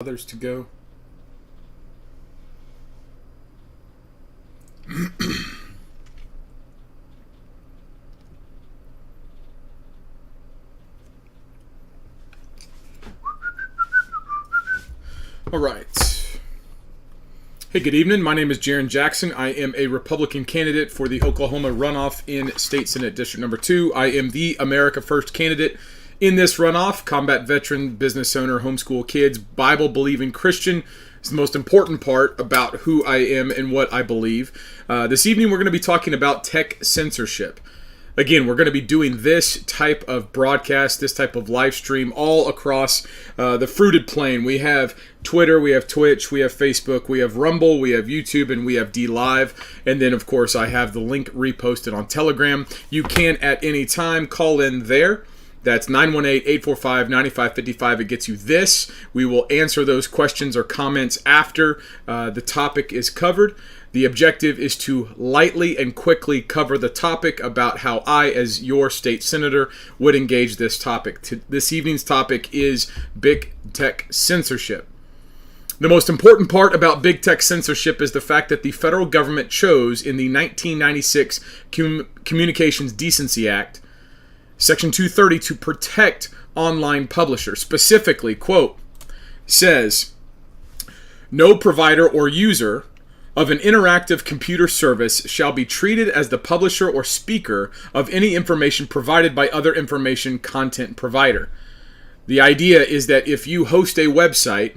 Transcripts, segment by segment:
Others to go. All right. Hey, good evening. My name is Jarrin Jackson. I am a Republican candidate for the Oklahoma runoff in State Senate District Number 2. I am the America First candidate in this runoff. Combat veteran, business owner, homeschool kids, Bible-believing Christian is the most important part about who I am and what I believe. This evening, we're going to be talking about tech censorship. Again, we're going to be doing this type of broadcast, this type of live stream all across the fruited plain. We have Twitter, we have Twitch, we have Facebook, we have Rumble, we have YouTube, and we have DLive. And then, of course, I have the link reposted on Telegram. You can, at any time, call in there. That's 918-845-9555. It gets you this. We will answer those questions or comments after the topic is covered. The objective is to lightly and quickly cover the topic about how I, as your state senator, would engage this topic. This evening's topic is big tech censorship. The most important part about big tech censorship is the fact that the federal government chose in the 1996 Communications Decency Act, Section 230, to protect online publishers. Specifically, quote, says, no provider or user of an interactive computer service shall be treated as the publisher or speaker of any information provided by other information content provider. The idea is that if you host a website,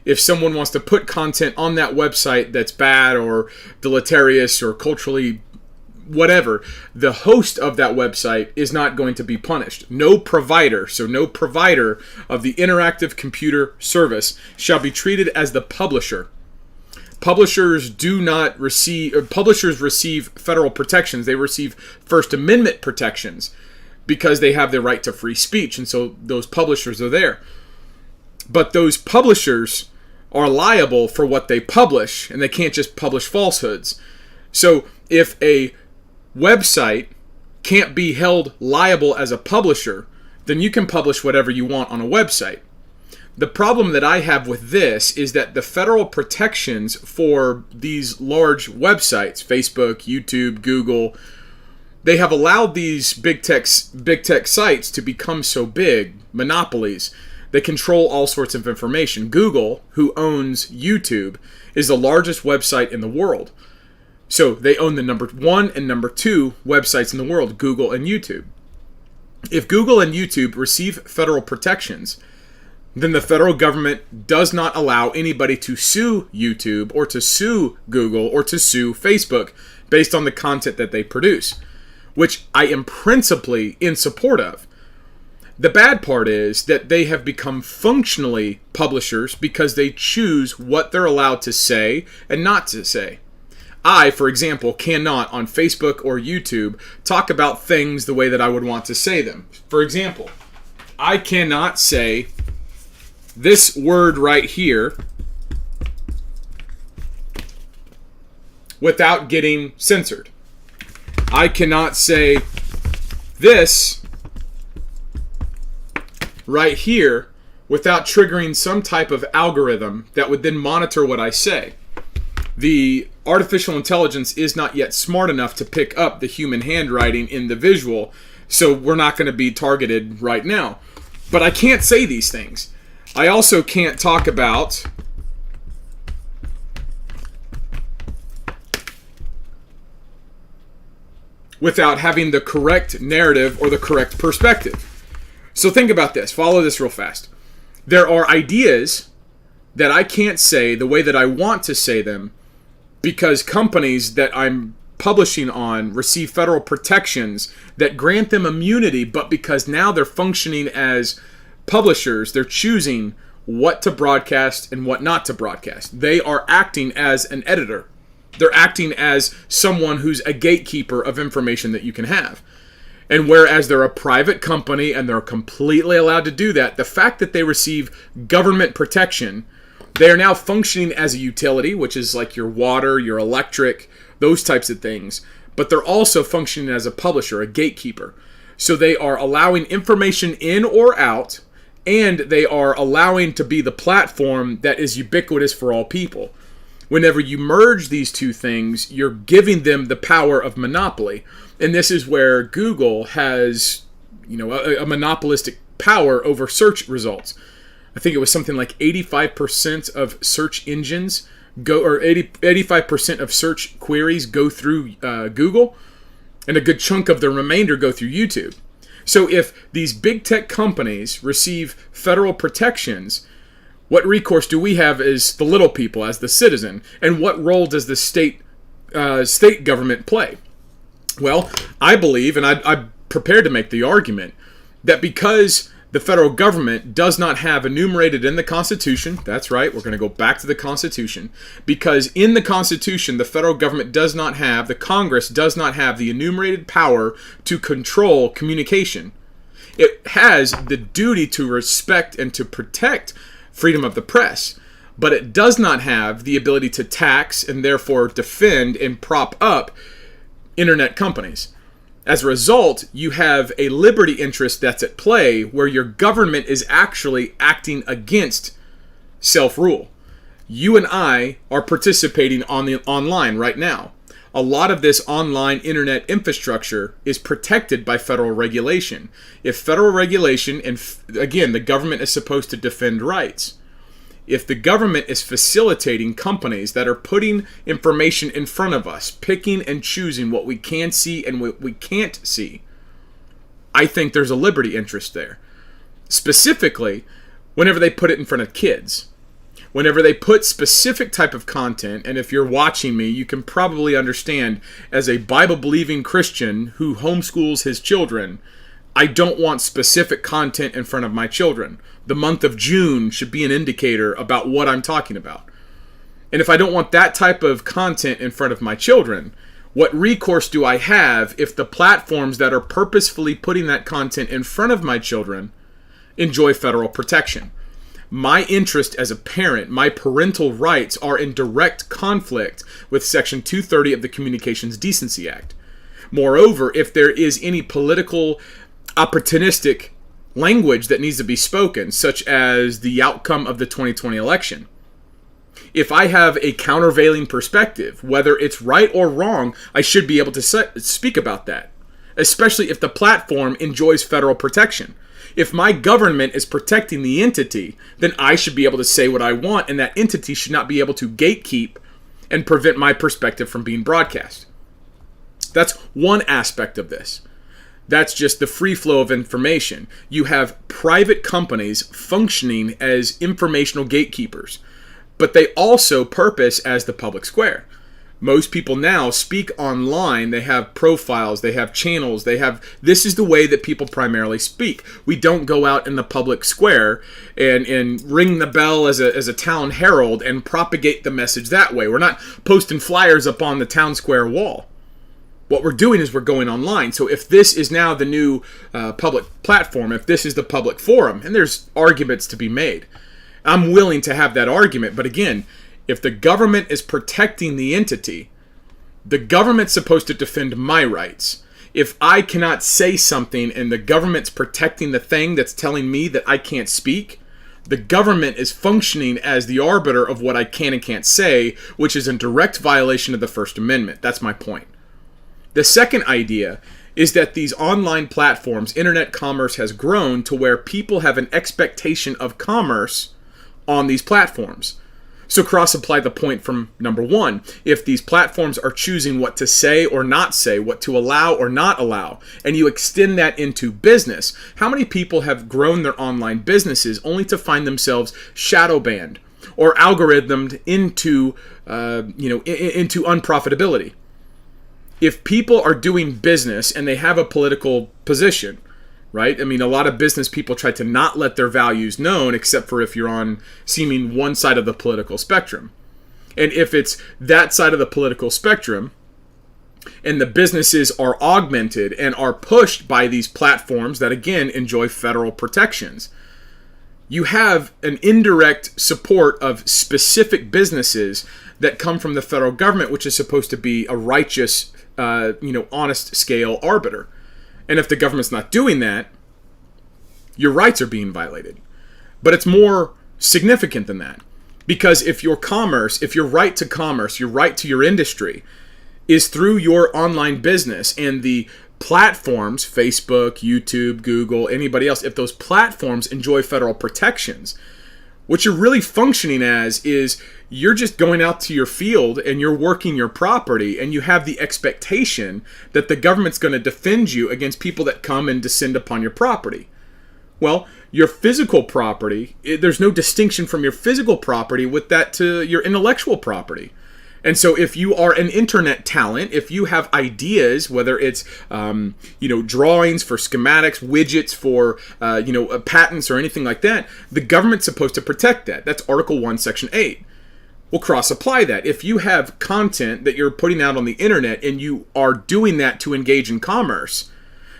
if someone wants to put content on that website that's bad or deleterious or culturally whatever, the host of that website is not going to be punished. No provider of the interactive computer service shall be treated as the publisher. Publishers receive federal protections. They receive First Amendment protections because they have the right to free speech, and so those publishers are there. But those publishers are liable for what they publish, and they can't just publish falsehoods. So if a website can't be held liable as a publisher, then you can publish whatever you want on a website. The problem that I have with this is that the federal protections for these large websites, Facebook, YouTube, Google, they have allowed these big tech sites to become so big, monopolies. They control all sorts of information. Google, who owns YouTube, is the largest website in the world. So they own the number 1 and number 2 websites in the world, Google and YouTube. If Google and YouTube receive federal protections, then the federal government does not allow anybody to sue YouTube or to sue Google or to sue Facebook based on the content that they produce, which I am principally in support of. The bad part is that they have become functionally publishers because they choose what they're allowed to say and not to say. I, for example, cannot on Facebook or YouTube talk about things the way that I would want to say them. For example, I cannot say this word right here without getting censored. I cannot say this right here without triggering some type of algorithm that would then monitor what I say. The artificial intelligence is not yet smart enough to pick up the human handwriting in the visual, so we're not going to be targeted right now. But I can't say these things. I also can't talk about without having the correct narrative or the correct perspective. So think about this. Follow this real fast. There are ideas that I can't say the way that I want to say them because companies that I'm publishing on receive federal protections that grant them immunity, but because now they're functioning as publishers, they're choosing what to broadcast and what not to broadcast. They are acting as an editor. They're acting as someone who's a gatekeeper of information that you can have. And whereas they're a private company and they're completely allowed to do that, the fact that they receive government protection, they are now functioning as a utility, which is like your water, your electric, those types of things. But they're also functioning as a publisher, a gatekeeper. So they are allowing information in or out and they are allowing to be the platform that is ubiquitous for all people. Whenever you merge these two things, you're giving them the power of monopoly. And this is where Google has, a monopolistic power over search results. I think it was something like 85% of search engines or 85% of search queries go through Google, and a good chunk of the remainder go through YouTube. So if these big tech companies receive federal protections, what recourse do we have as the little people, as the citizen? And what role does the state government play? Well, I believe, and I'm prepared to make the argument, that because the federal government does not have enumerated in the Constitution, that's right, we're going to go back to the Constitution, because in the Constitution, the federal government does not have, the Congress does not have the enumerated power to control communication. It has the duty to respect and to protect freedom of the press, but it does not have the ability to tax and therefore defend and prop up internet companies. As a result, you have a liberty interest that's at play where your government is actually acting against self-rule. You and I are participating online right now. A lot of this online internet infrastructure is protected by federal regulation. If federal regulation, and again, the government is supposed to defend rights. If the government is facilitating companies that are putting information in front of us, picking and choosing what we can see and what we can't see, I think there's a liberty interest there. Specifically, whenever they put it in front of kids. Whenever they put specific type of content, and if you're watching me, you can probably understand, as a Bible-believing Christian who homeschools his children, I don't want specific content in front of my children. The month of June should be an indicator about what I'm talking about. And if I don't want that type of content in front of my children, what recourse do I have if the platforms that are purposefully putting that content in front of my children enjoy federal protection? My interest as a parent, my parental rights are in direct conflict with Section 230 of the Communications Decency Act. Moreover, if there is any political opportunistic language that needs to be spoken, such as the outcome of the 2020 election, if I have a countervailing perspective, whether it's right or wrong, I should be able to speak about that, especially if the platform enjoys federal protection. If my government is protecting the entity, then I should be able to say what I want, and that entity should not be able to gatekeep and prevent my perspective from being broadcast. That's one aspect of this. That's just the free flow of information. You have private companies functioning as informational gatekeepers, but they also purpose as the public square. Most people now speak online. They have profiles, they have channels, this is the way that people primarily speak. We don't go out in the public square and ring the bell as a town herald and propagate the message that way. We're not posting flyers up on the town square wall. What we're doing is we're going online. So if this is now the new public platform, if this is the public forum, and there's arguments to be made, I'm willing to have that argument. But again, if the government is protecting the entity, the government's supposed to defend my rights. If I cannot say something and the government's protecting the thing that's telling me that I can't speak, the government is functioning as the arbiter of what I can and can't say, which is in direct violation of the First Amendment. That's my point. The second idea is that these online platforms, internet commerce has grown to where people have an expectation of commerce on these platforms. So cross-apply the point from number one. If these platforms are choosing what to say or not say, what to allow or not allow, and you extend that into business, how many people have grown their online businesses only to find themselves shadow banned or algorithmed into unprofitability? If people are doing business and they have a political position, right? I mean, a lot of business people try to not let their values known, except for if you're on seeming one side of the political spectrum. And if it's that side of the political spectrum, and the businesses are augmented and are pushed by these platforms that, again, enjoy federal protections, you have an indirect support of specific businesses that come from the federal government, which is supposed to be a righteous, honest scale arbiter. And if the government's not doing that, your rights are being violated. But it's more significant than that. Because if your commerce, if your right to commerce, your right to your industry is through your online business, and the platforms, Facebook, YouTube, Google, anybody else, if those platforms enjoy federal protections, what you're really functioning as is you're just going out to your field and you're working your property, and you have the expectation that the government's going to defend you against people that come and descend upon your property. Well, your physical property, there's no distinction from your physical property with that to your intellectual property. And so if you are an internet talent, if you have ideas, whether it's drawings for schematics, widgets for patents or anything like that, the government's supposed to protect that. That's Article 1, Section 8. We'll cross-apply that. If you have content that you're putting out on the internet and you are doing that to engage in commerce,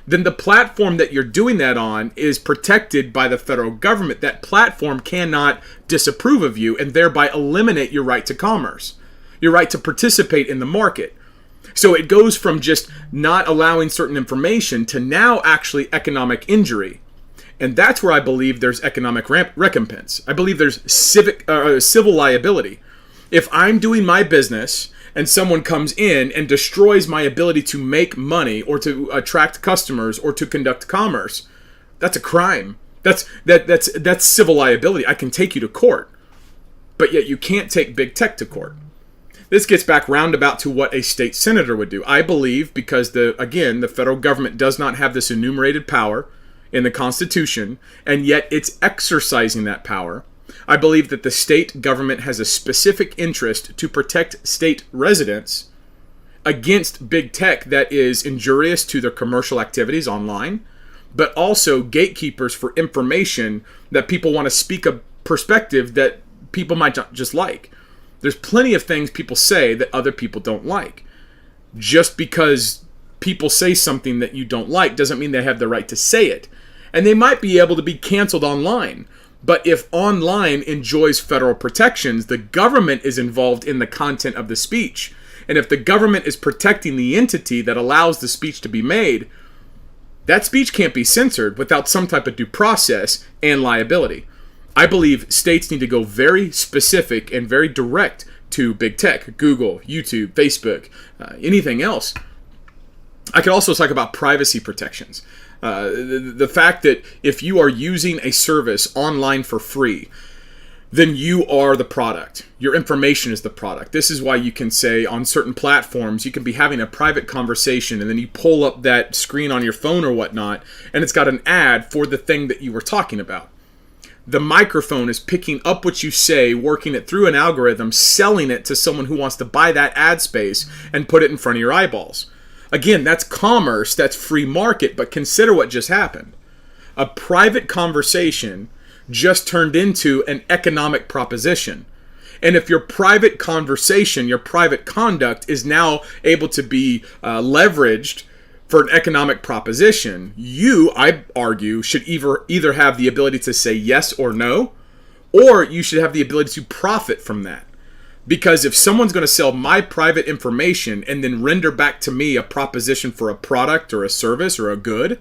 then the platform that you're doing that on is protected by the federal government. That platform cannot disapprove of you and thereby eliminate your right to commerce, your right to participate in the market. So it goes from just not allowing certain information to now actually economic injury. And that's where I believe there's economic recompense. I believe there's civil liability. If I'm doing my business and someone comes in and destroys my ability to make money or to attract customers or to conduct commerce, that's a crime. That's civil liability. I can take you to court, but yet you can't take big tech to court. This gets back roundabout to what a state senator would do. I believe because the federal government does not have this enumerated power in the Constitution, and yet it's exercising that power. I believe that the state government has a specific interest to protect state residents against big tech that is injurious to their commercial activities online, but also gatekeepers for information that people want to speak a perspective that people might not just like. There's plenty of things people say that other people don't like. Just because people say something that you don't like doesn't mean they have the right to say it. And they might be able to be canceled online. But if online enjoys federal protections, the government is involved in the content of the speech. And if the government is protecting the entity that allows the speech to be made, that speech can't be censored without some type of due process and liability. I believe states need to go very specific and very direct to big tech, Google, YouTube, Facebook, anything else. I could also talk about privacy protections. The fact that if you are using a service online for free, then you are the product. Your information is the product. This is why you can say on certain platforms, you can be having a private conversation and then you pull up that screen on your phone or whatnot, and it's got an ad for the thing that you were talking about. The microphone is picking up what you say, working it through an algorithm, selling it to someone who wants to buy that ad space and put it in front of your eyeballs. Again, that's commerce, that's free market, but consider what just happened. A private conversation just turned into an economic proposition. And if your private conversation, your private conduct is now able to be leveraged for an economic proposition, you, I argue, should either have the ability to say yes or no, or you should have the ability to profit from that. Because if someone's going to sell my private information and then render back to me a proposition for a product or a service or a good,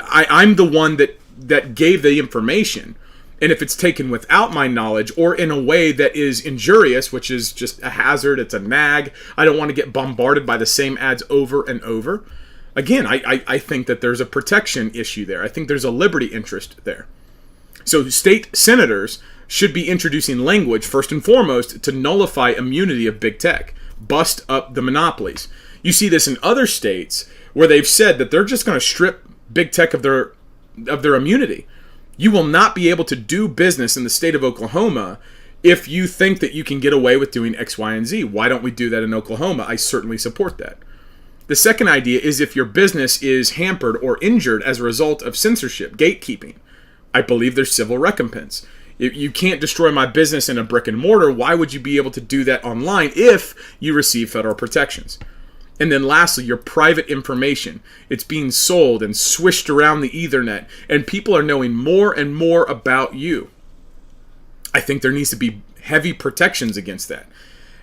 I'm the one that gave the information. And if it's taken without my knowledge or in a way that is injurious, which is just a hazard, it's a nag, I don't want to get bombarded by the same ads over and over. Again, I think that there's a protection issue there. I think there's a liberty interest there. So state senators should be introducing language, first and foremost, to nullify immunity of big tech, bust up the monopolies. You see this in other states where they've said that they're just going to strip big tech of their immunity. You will not be able to do business in the state of Oklahoma if you think that you can get away with doing X, Y, and Z. Why don't we do that in Oklahoma? I certainly support that. The second idea is if your business is hampered or injured as a result of censorship, gatekeeping, I believe there's civil recompense. If you can't destroy my business in a brick and mortar, why would you be able to do that online if you receive federal protections? And then lastly, your private information. It's being sold and swished around the Ethernet, and people are knowing more and more about you. I think there needs to be heavy protections against that.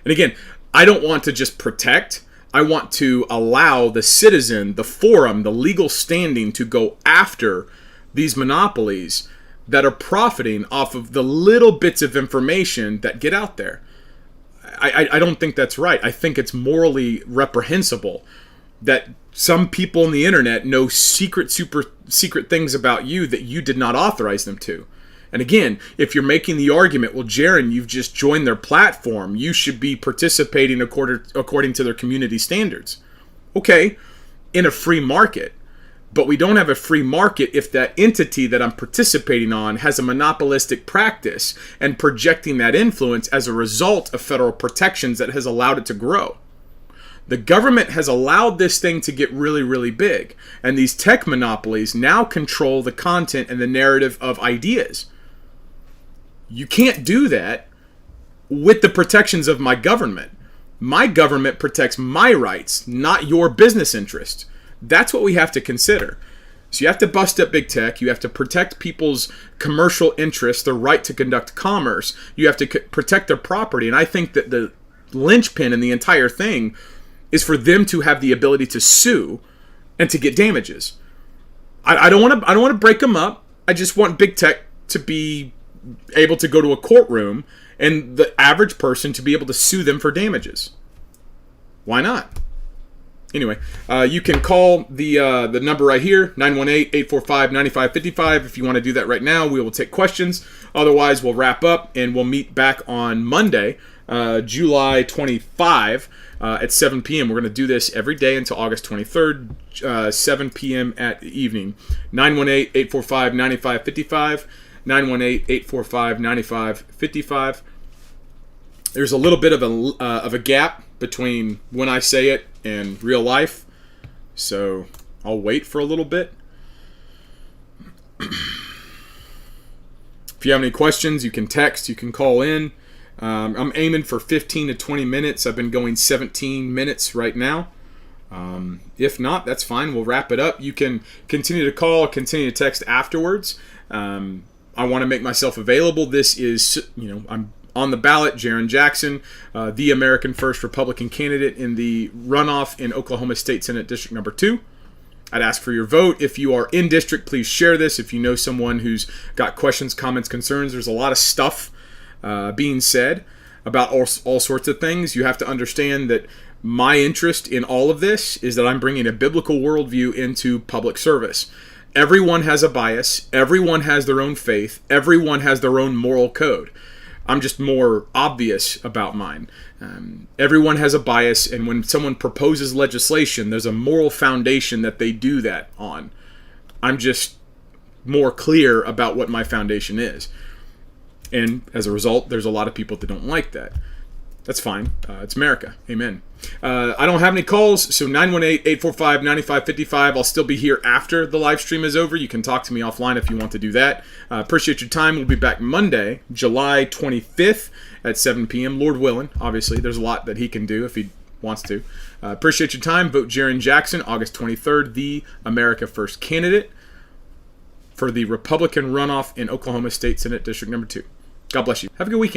And again, I don't want to just protect. I want to allow the citizen, the forum, the legal standing to go after these monopolies that are profiting off of the little bits of information that get out there. I don't think that's right. I think it's morally reprehensible that some people on the internet know super secret things about you that you did not authorize them to. And again, if you're making the argument, well, Jarrin, you've just joined their platform, you should be participating according to their community standards. Okay, in a free market. But we don't have a free market if that entity that I'm participating on has a monopolistic practice and projecting that influence as a result of federal protections that has allowed it to grow. The government has allowed this thing to get really, really big. And these tech monopolies now control the content and the narrative of ideas. You can't do that with the protections of my government. My government protects my rights, not your business interest. That's what we have to consider. So you have to bust up big tech. You have to protect people's commercial interests, their right to conduct commerce. You have to protect their property. And I think that the linchpin in the entire thing is for them to have the ability to sue and to get damages. I don't want to break them up. I just want big tech to be able to go to a courtroom and the average person to be able to sue them for damages. Why not? Anyway, you can call the number right here, 918-845-9555. If you want to do that right now, we will take questions. Otherwise, we'll wrap up and we'll meet back on Monday, July 25 at 7 p.m. We're going to do this every day until August 23rd, 7 p.m. at the evening. 918-845-9555, 918-845-9555. There's a little bit of a gap between when I say it and real life, so I'll wait for a little bit. If you have any questions, you can text, you can call in. I'm aiming for 15 to 20 minutes. I've been going 17 minutes right now. If not, that's fine. We'll wrap it up. You can continue to call, continue to text afterwards. I want to make myself available. This is, I'm on the ballot, Jarrin Jackson, the American First Republican candidate in the runoff in Oklahoma State Senate District Number 2. I'd ask for your vote. If you are in district, please share this. If you know someone who's got questions, comments, concerns, there's a lot of stuff being said about all sorts of things. You have to understand that my interest in all of this is that I'm bringing a biblical worldview into public service. Everyone has a bias. Everyone has their own faith. Everyone has their own moral code. I'm just more obvious about mine. Everyone has a bias, and when someone proposes legislation, there's a moral foundation that they do that on. I'm just more clear about what my foundation is. And as a result, there's a lot of people that don't like that. That's fine. It's America. Amen. I don't have any calls, so 918-845-9555. I'll still be here after the live stream is over. You can talk to me offline if you want to do that. Appreciate your time. We'll be back Monday, July 25th at 7 p.m. Lord willing, obviously. There's a lot that he can do if he wants to. Appreciate your time. Vote Jarrin Jackson, August 23rd, the America First candidate for the Republican runoff in Oklahoma State Senate District Number 2. God bless you. Have a good weekend.